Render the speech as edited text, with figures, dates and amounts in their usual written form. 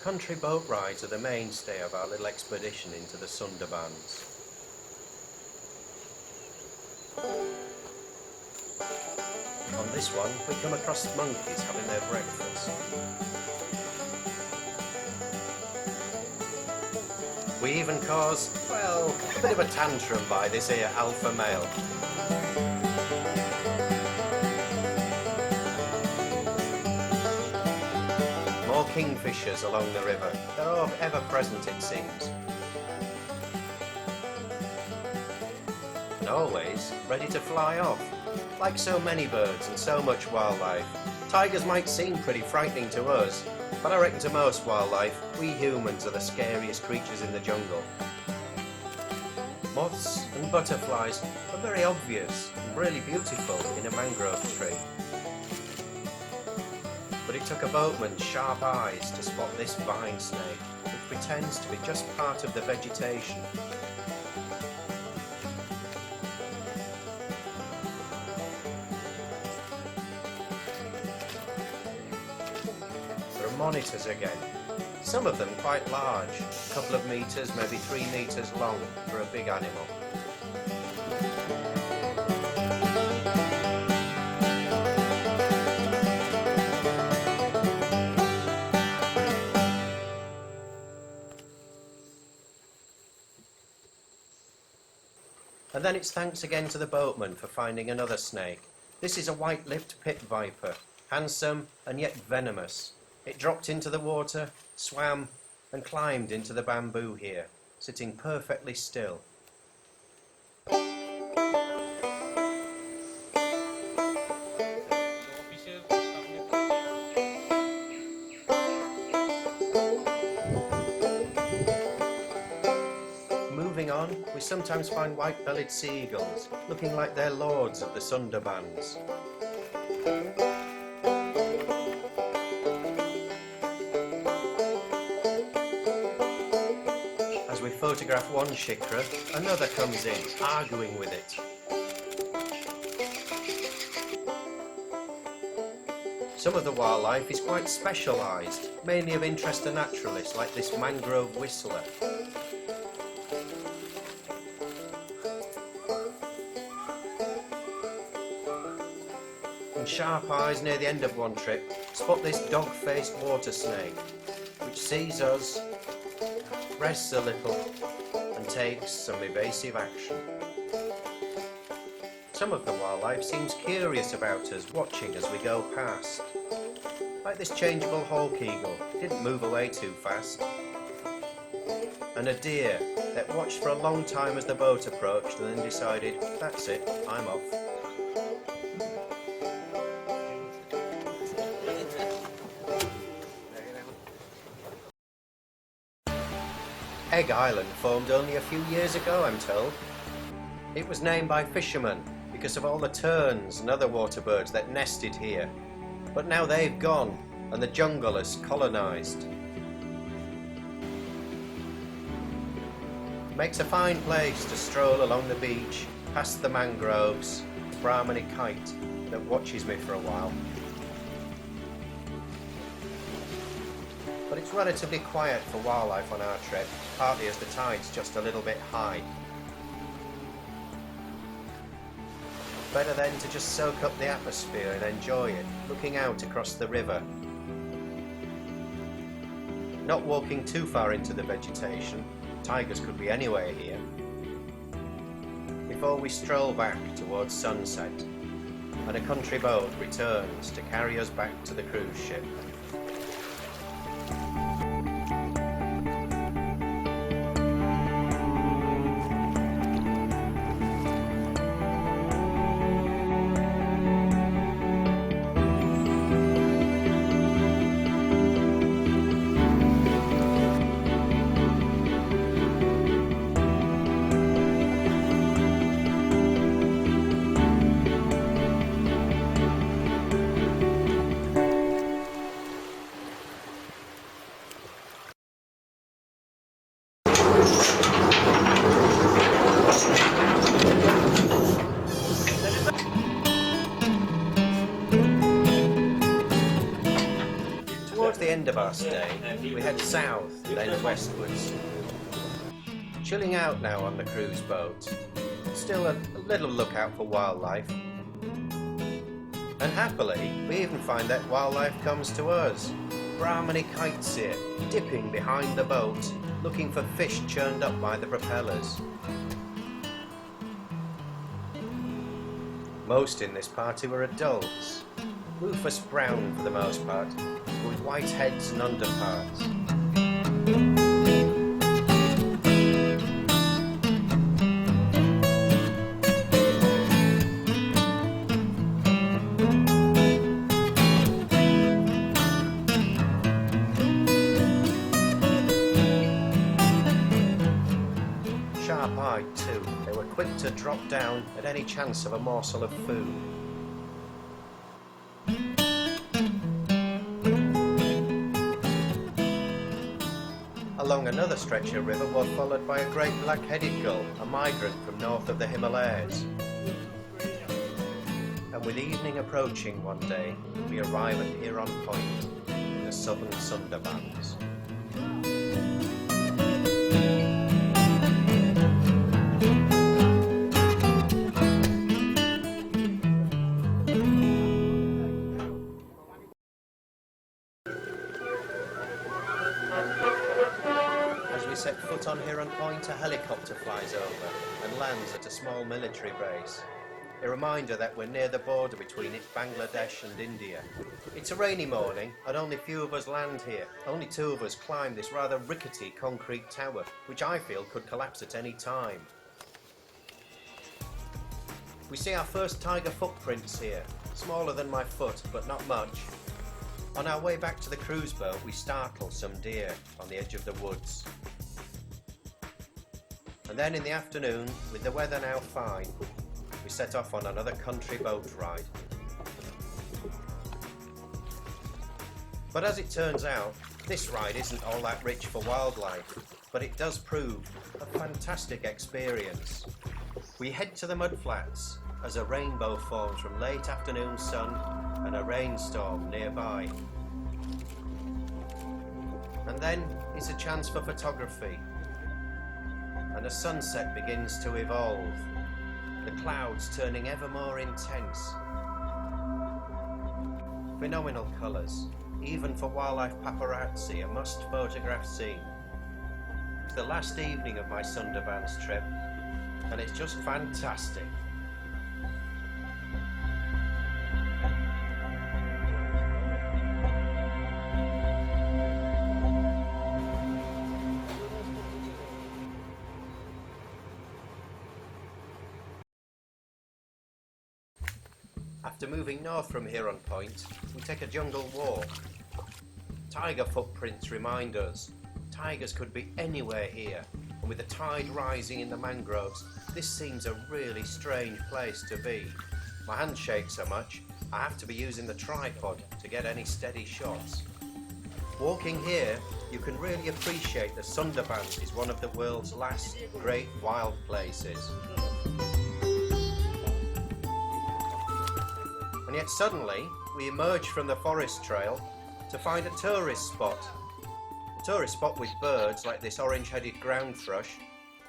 Country boat rides are the mainstay of our little expedition into the Sundarbans. On this one, we come across monkeys having their breakfast. We even cause, well, a bit of a tantrum by this here alpha male. More kingfishers along the river. They're ever present, it seems. And always ready to fly off. Like so many birds and so much wildlife, tigers might seem pretty frightening to us, but I reckon to most wildlife, we humans are the scariest creatures in the jungle. Moths and butterflies are very obvious and really beautiful in a mangrove tree. But it took a boatman's sharp eyes to spot this vine snake, which pretends to be just part of the vegetation. There are monitors again, some of them quite large, a couple of metres, maybe 3 metres long for a big animal. And then it's thanks again to the boatman for finding another snake. This is a white-lipped pit viper, handsome and yet venomous. It dropped into the water, swam and climbed into the bamboo here, sitting perfectly still. Moving on, we sometimes find white-bellied seagulls, looking like they're lords of the Sundarbans. As we photograph one shikra, another comes in, arguing with it. Some of the wildlife is quite specialised, mainly of interest to naturalists, like this mangrove whistler. And sharp eyes near the end of one trip spot this dog-faced water snake, which sees us, rests a little, and takes some evasive action. Some of the wildlife seems curious about us, watching as we go past. Like this changeable hawk eagle, didn't move away too fast. And a deer that watched for a long time as the boat approached and then decided, that's it, I'm off. Egg Island formed only a few years ago, I'm told. It was named by fishermen because of all the terns and other water birds that nested here. But now they've gone and the jungle has colonised. Makes a fine place to stroll along the beach, past the mangroves, Brahmani kite that watches me for a while. But it's relatively quiet for wildlife on our trip, partly as the tide's just a little bit high. Better then to just soak up the atmosphere and enjoy it, looking out across the river. Not walking too far into the vegetation, tigers could be anywhere here. Before we stroll back towards sunset, and a country boat returns to carry us back to the cruise ship. last day, we head south, then westwards. Chilling out now on the cruise boat. Still a little lookout for wildlife. And happily, we even find that wildlife comes to us. Brahminy kites here, dipping behind the boat, looking for fish churned up by the propellers. Most in this party were adults, rufous brown for the most part, with white heads and underparts. Sharp-eyed too, they were quick to drop down at any chance of a morsel of food. Along another stretch of river were followed by a great black-headed gull, a migrant from north of the Himalayas. And with evening approaching one day, we arrive at Huron Point in the southern Sundarbans. As we set foot on Huron Point, a helicopter flies over and lands at a small military base. A reminder that we're near the border between Bangladesh and India. It's a rainy morning and only few of us land here. Only 2 of us climb this rather rickety concrete tower, which I feel could collapse at any time. We see our first tiger footprints here, smaller than my foot, but not much. On our way back to the cruise boat, we startle some deer on the edge of the woods. And then in the afternoon, with the weather now fine, we set off on another country boat ride. But as it turns out, this ride isn't all that rich for wildlife, but it does prove a fantastic experience. We head to the mudflats as a rainbow forms from late afternoon sun and a rainstorm nearby. And then is a chance for photography, and a sunset begins to evolve, the clouds turning ever more intense. Phenomenal colours, even for wildlife paparazzi, a must photograph scene. It's the last evening of my Sundarbans trip, and it's just fantastic. After moving north from Huron Point, we take a jungle walk. Tiger footprints remind us tigers could be anywhere here, and with the tide rising in the mangroves, this seems a really strange place to be. My hands shake so much, I have to be using the tripod to get any steady shots. Walking here, you can really appreciate that Sundarban is one of the world's last great wild places. And yet suddenly, we emerge from the forest trail to find a tourist spot. A tourist spot with birds like this orange-headed ground thrush